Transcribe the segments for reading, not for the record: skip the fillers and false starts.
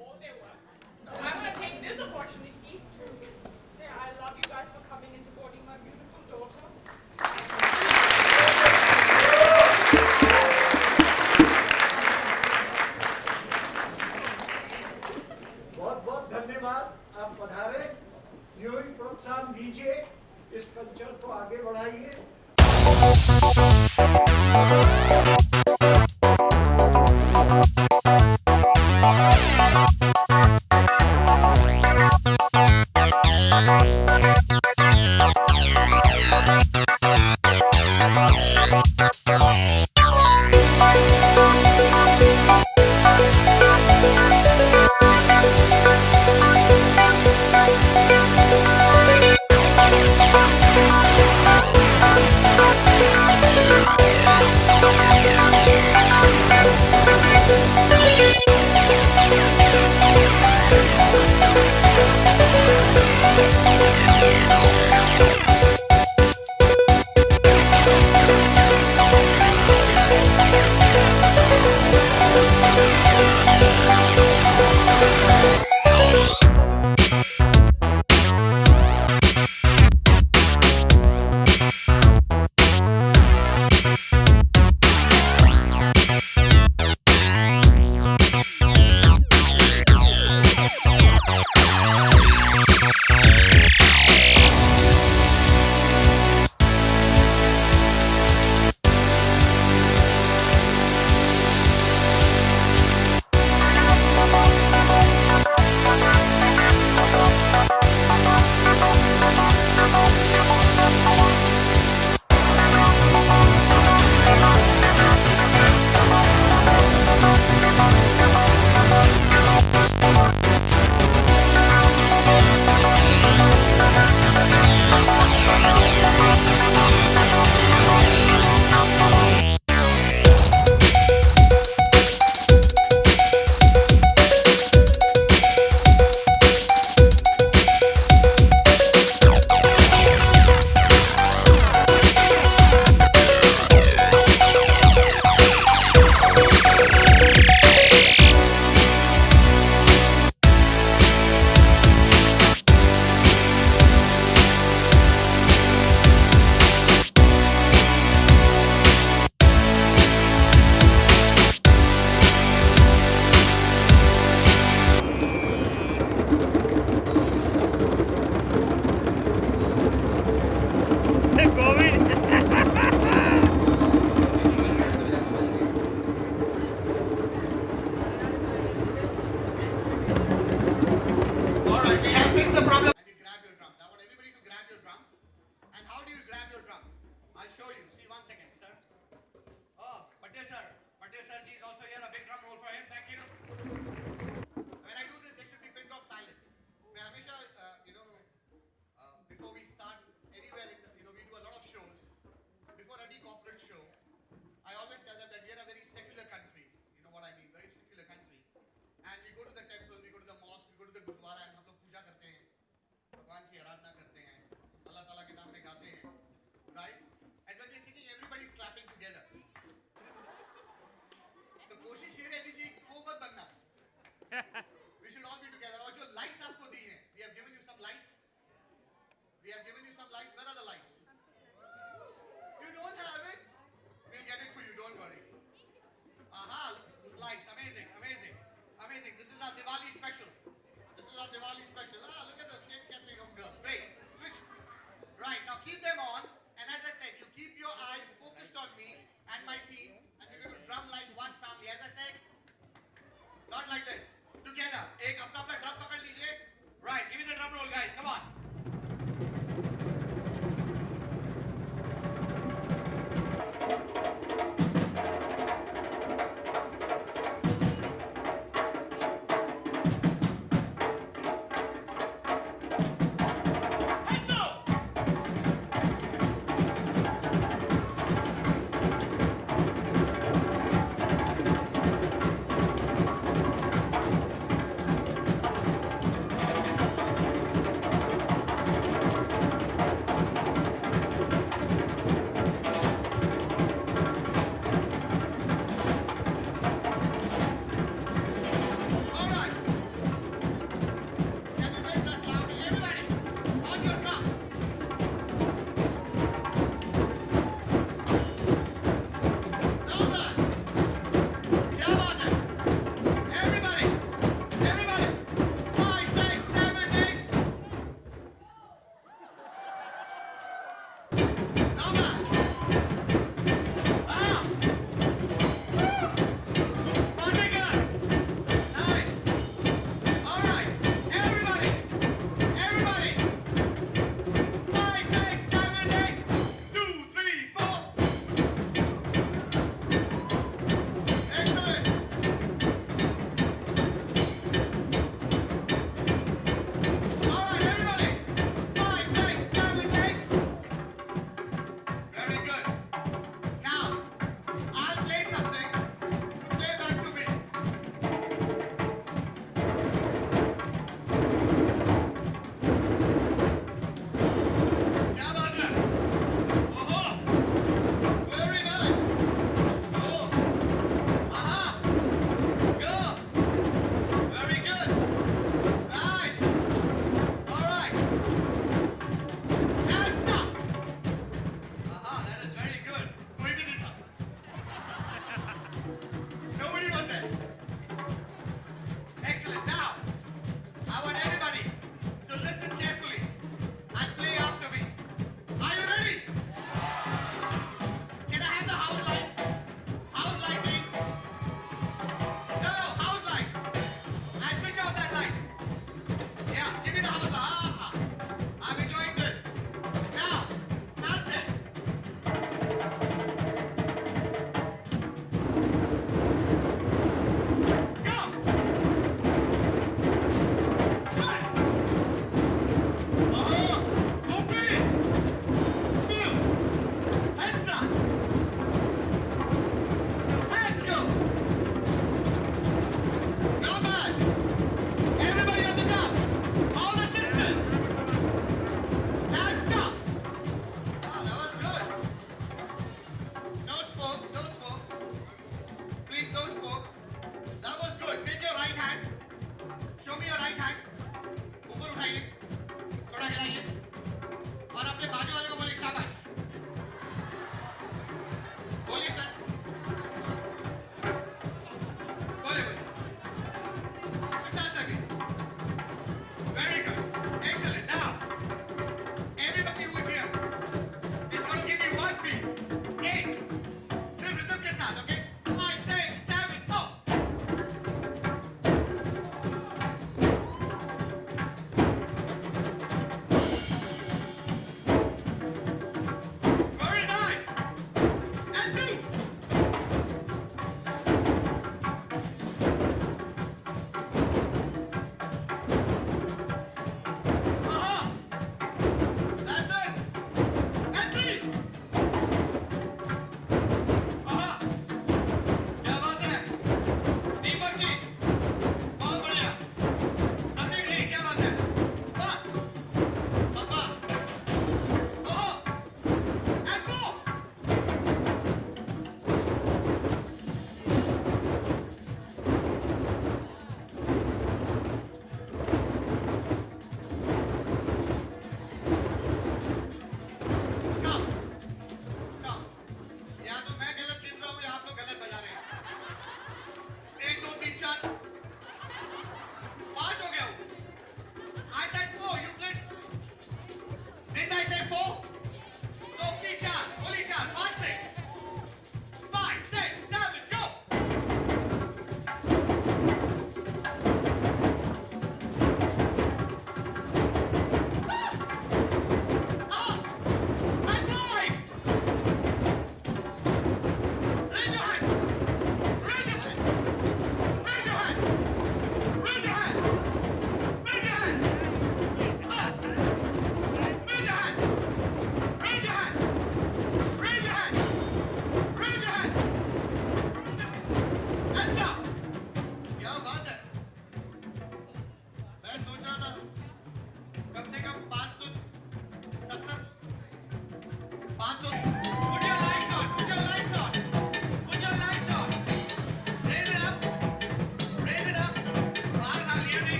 all their work. So I want to take this opportunity to say I love you guys for coming and supporting my beautiful daughter. बहुत बहुत धन्यवाद। आप पधारे, यूं ही प्रोत्साहन दीजिए, इस कल्चर को आगे बढ़ाइए।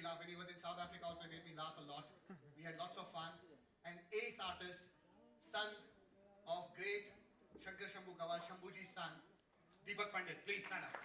laugh. When he was in South Africa also, he made me laugh a lot. We had lots of fun. An ace artist, son of great Shankar Shambhu Gawal, Shambhuji's son, Deepak Pandit. Please stand up.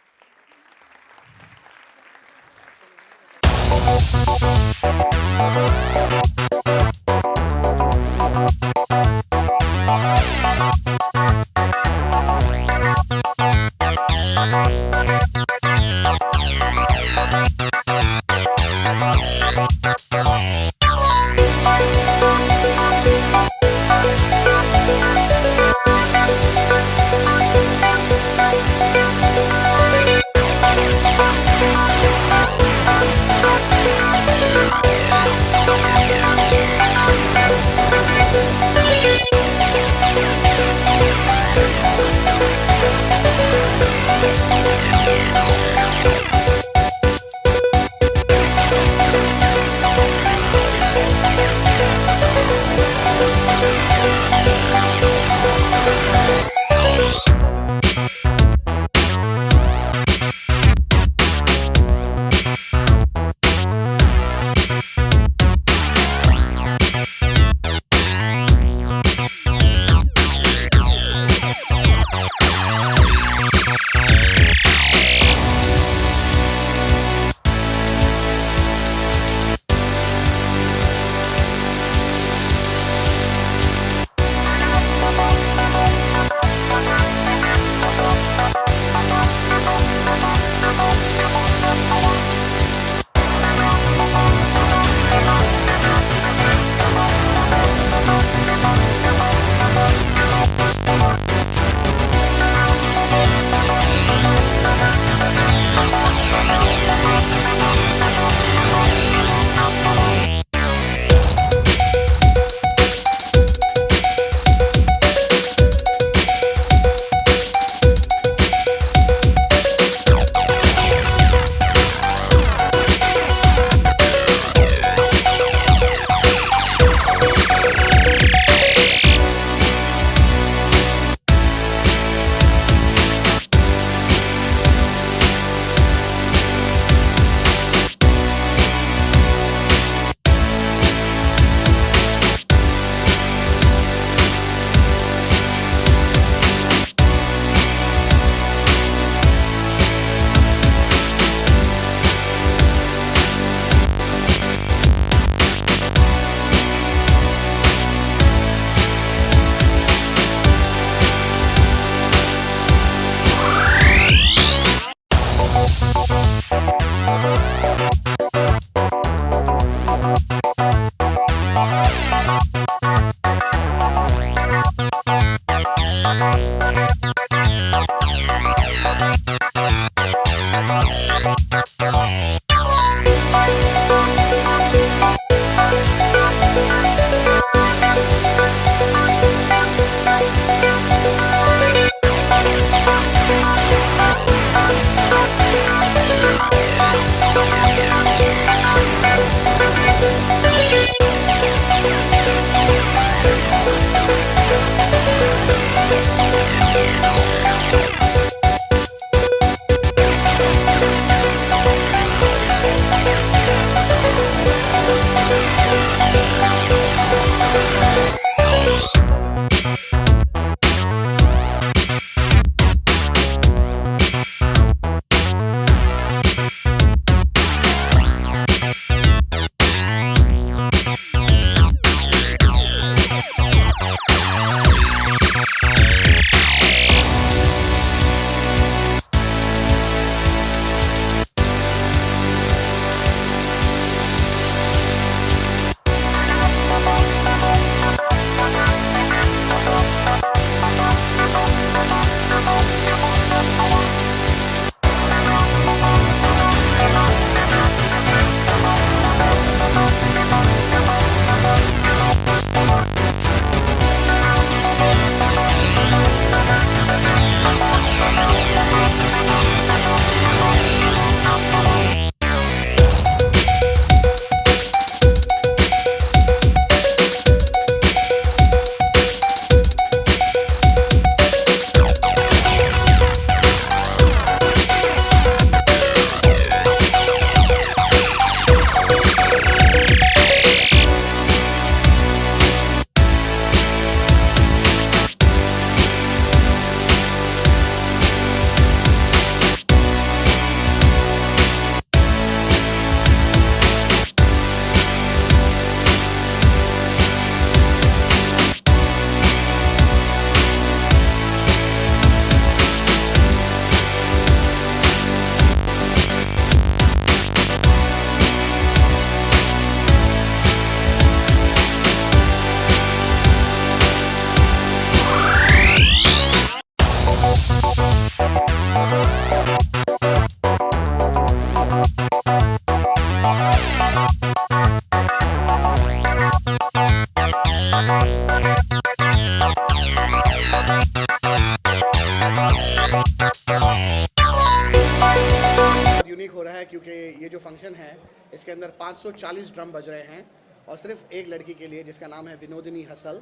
इसके अंदर 540 drum बज रहे हैं और सिर्फ एक लड़की के लिए जिसका नाम है विनोदिनी हसल,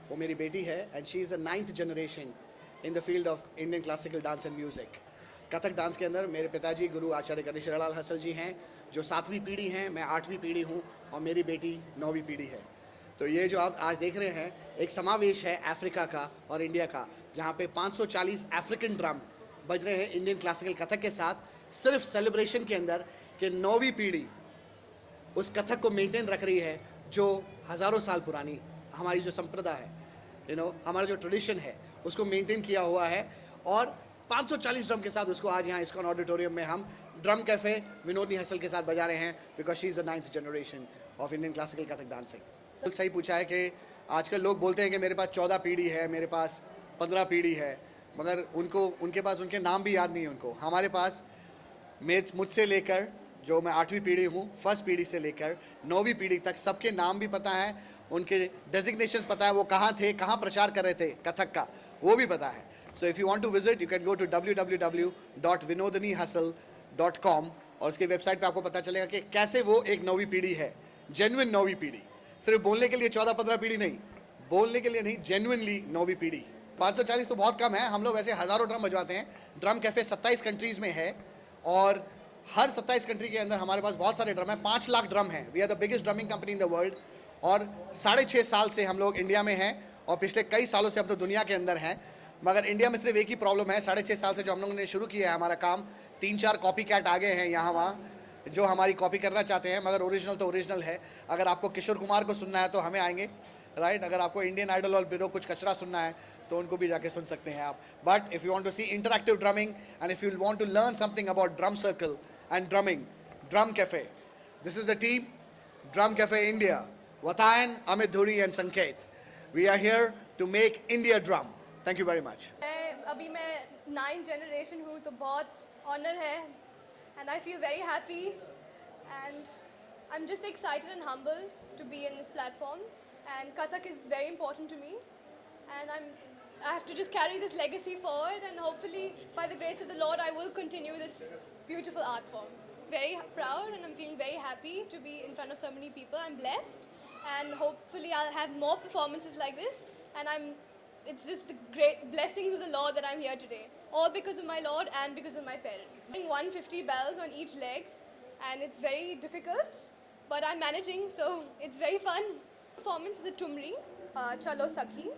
वो मेरी बेटी है and she is the 9th generation in the field of Indian classical dance and music. Kathak dance के अंदर मेरे पिताजी गुरु आचार्य गणेशलाल हसल जी हैं जो 7वीं पीढ़ी हैं, मैं 8वीं पीढ़ी हूँ और मेरी बेटी 9वीं पीढ़ी है। तो ये जो आप आज देख रहे हैं एक समावेश है अफ्रीका का और इंडिया का, जहाँ पे 540 अफ्रीकन ड्रम बज रहे हैं इंडियन क्लासिकल कथक के साथ, सिर्फ सेलिब्रेशन के अंदर कि 9वीं पीढ़ी उस कथक को मेंटेन रख रही है जो हज़ारों साल पुरानी हमारी जो संप्रदाय है, हमारा जो ट्रेडिशन है उसको मेंटेन किया हुआ है। और 540 ड्रम के साथ उसको आज यहाँ इस्कॉन ऑडिटोरियम में हम ड्रम कैफ़े विनोदिनी हसल के साथ बजा रहे हैं because she is the 9th generation of Indian classical Kathak dancing. सही पूछा है कि आजकल लोग बोलते हैं कि मेरे पास 14 पीढ़ी है, मेरे पास 15 पीढ़ी है, मगर उनके पास उनके नाम भी याद नहीं है उनको। हमारे पास मुझसे लेकर जो मैं 8वीं पीढ़ी हूँ, फर्स्ट पीढ़ी से लेकर 9वीं पीढ़ी तक सबके नाम भी पता है, उनके डेजिग्नेशंस पता है, वो कहाँ थे, कहाँ प्रचार कर रहे थे कथक का, वो भी पता है। So if you want to visit you can go to www.vinodinihustle.com और उसके वेबसाइट पे आपको पता चलेगा कि कैसे वो एक 9वीं पीढ़ी है, जेन्युइन 9वीं पीढ़ी। सिर्फ बोलने के लिए 14-15 पीढ़ी नहीं, बोलने के लिए नहीं, जेन्युइनली 9वीं पीढ़ी। 540 तो बहुत कम है, हम लोग वैसे हज़ारों ड्रम बजवाते हैं। ड्रम कैफ़े 27 कंट्रीज़ में है और हर 27 कंट्री के अंदर हमारे पास बहुत सारे ड्रम हैं। 5 लाख ड्रम हैं। We are the biggest drumming company in the world. और 6.5 साल से हम लोग इंडिया में हैं और पिछले कई सालों से अब तो दुनिया के अंदर हैं। मगर इंडिया में सिर्फ एक ही प्रॉब्लम है, 6.5 साल से जो हम लोगों ने शुरू किया है हमारा काम, 3-4 कॉपी कैट आ गए हैं यहाँ वहाँ जो हमारी कॉपी करना चाहते हैं, मगर ओरिजिनल तो ओरिजिनल है। अगर आपको किशोर कुमार को सुनना है तो हमें आएंगे, राइट। अगर आपको इंडियन आइडल और बिरो कुछ कचरा सुनना है तो उनको भी जाके सुन सकते हैं आप। But if you want to see interactive drumming and if you want to learn something about drum circle and drumming, drum cafe, this is the team, drum cafe India, Vatayan, Amit Dhuri and Sanket. We are here to make India drum. Thank you very much. अभी मैं 9th generation हूँ तो बहुत honour है and I feel very happy and I am just excited and humbled to be in this platform and Kathak is very important to me and I have to just carry this legacy forward and hopefully by the grace of the Lord I will continue this beautiful art form. Very proud and I'm feeling very happy to be in front of so many people. I'm blessed and hopefully I'll have more performances like this and it's just the great blessings of the Lord that I'm here today. All because of my Lord and because of my parents. I'm doing 150 bells on each leg and it's very difficult but I'm managing so it's very fun. Performance is a Tumri, Chalo Sakhi.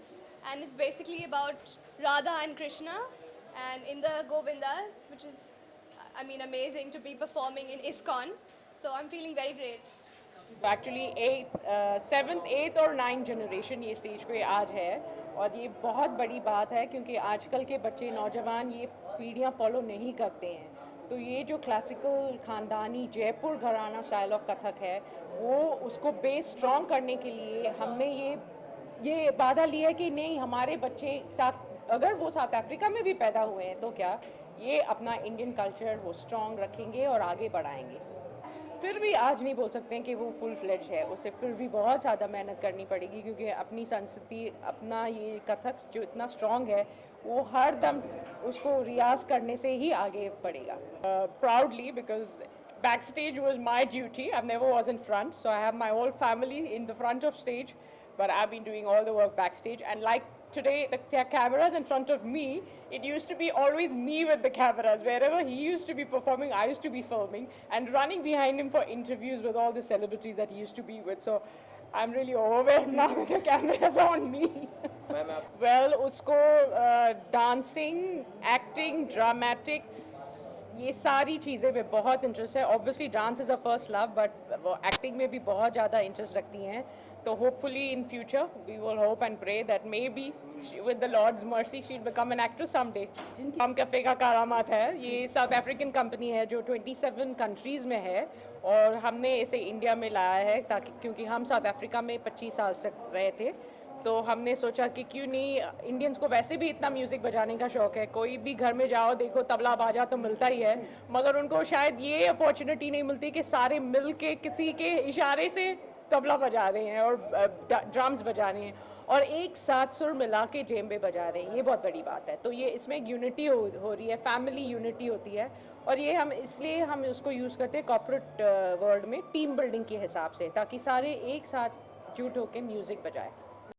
And it's basically about Radha and Krishna and in the Govindas, which is, I mean, amazing to be performing in ISKCON. So I'm feeling very great. Actually 7th, 8th और 9th generation ये stage पे आज है और ये बहुत बड़ी बात है क्योंकि आजकल के बच्चे नौजवान ये पीढ़ियाँ फॉलो नहीं करते हैं। तो ये जो क्लासिकल ख़ानदानी जयपुर घराना स्टाइल ऑफ कथक है वो उसको बेस स्ट्रॉन्ग करने के लिए हमने ये वादा लिया है कि नहीं, हमारे बच्चे अगर वो साउथ अफ्रीका में भी पैदा हुए हैं तो क्या ये अपना इंडियन कल्चर वो स्ट्रॉन्ग रखेंगे और आगे बढ़ाएंगे। फिर भी आज नहीं बोल सकते हैं कि वो फुल फ्लेज है, उसे फिर भी बहुत ज़्यादा मेहनत करनी पड़ेगी क्योंकि अपनी संस्कृति, अपना ये कथक जो इतना स्ट्रॉन्ग है वो हर दम उसको रियाज करने से ही आगे बढ़ेगा। Proudly because backstage was my duty. I never was in front, so I have my whole family in the front of stage, but I've been doing all the work backstage. And like today, the cameras in front of me, it used to be always me with the cameras. Wherever he used to be performing, I used to be filming and running behind him for interviews with all the celebrities that he used to be with. So I'm really overwhelmed now that the camera's on me. Well, usko dancing, acting, dramatics, ये सारी चीज़ें में बहुत interest है। Obviously dance is a first love but वो acting में भी बहुत ज़्यादा इंटरेस्ट रखती हैं। तो hopefully in future we will hope and pray that may be with the lord's mercy she will become an actress someday. Drum cafe का करामात है, ये साउथ अफ्रीकन कंपनी है जो 27 कंट्रीज़ में है और हमने इसे इंडिया में लाया है ताकि क्योंकि हम साउथ अफ्रीका में 25 साल से रहे थे तो हमने सोचा कि क्यों नहीं, इंडियंस को वैसे भी इतना म्यूज़िक बजाने का शौक़ है, कोई भी घर में जाओ देखो तबला बाजा तो मिलता ही है, मगर उनको शायद ये अपॉर्चुनिटी नहीं मिलती कि सारे मिल के किसी के इशारे से तबला बजा रहे हैं और ड्रम्स बजा रहे हैं। और एक साथ सुर मिला के जेम्बे बजा रहे हैं, ये बहुत बड़ी बात है। तो ये इसमें एक यूनिटी हो रही है, फैमिली यूनिटी होती है, और ये हम उसको यूज़ करते हैं कॉर्पोरेट वर्ल्ड में टीम बिल्डिंग के हिसाब से, ताकि सारे एक साथ जुट होकर म्यूज़िक बजाएं।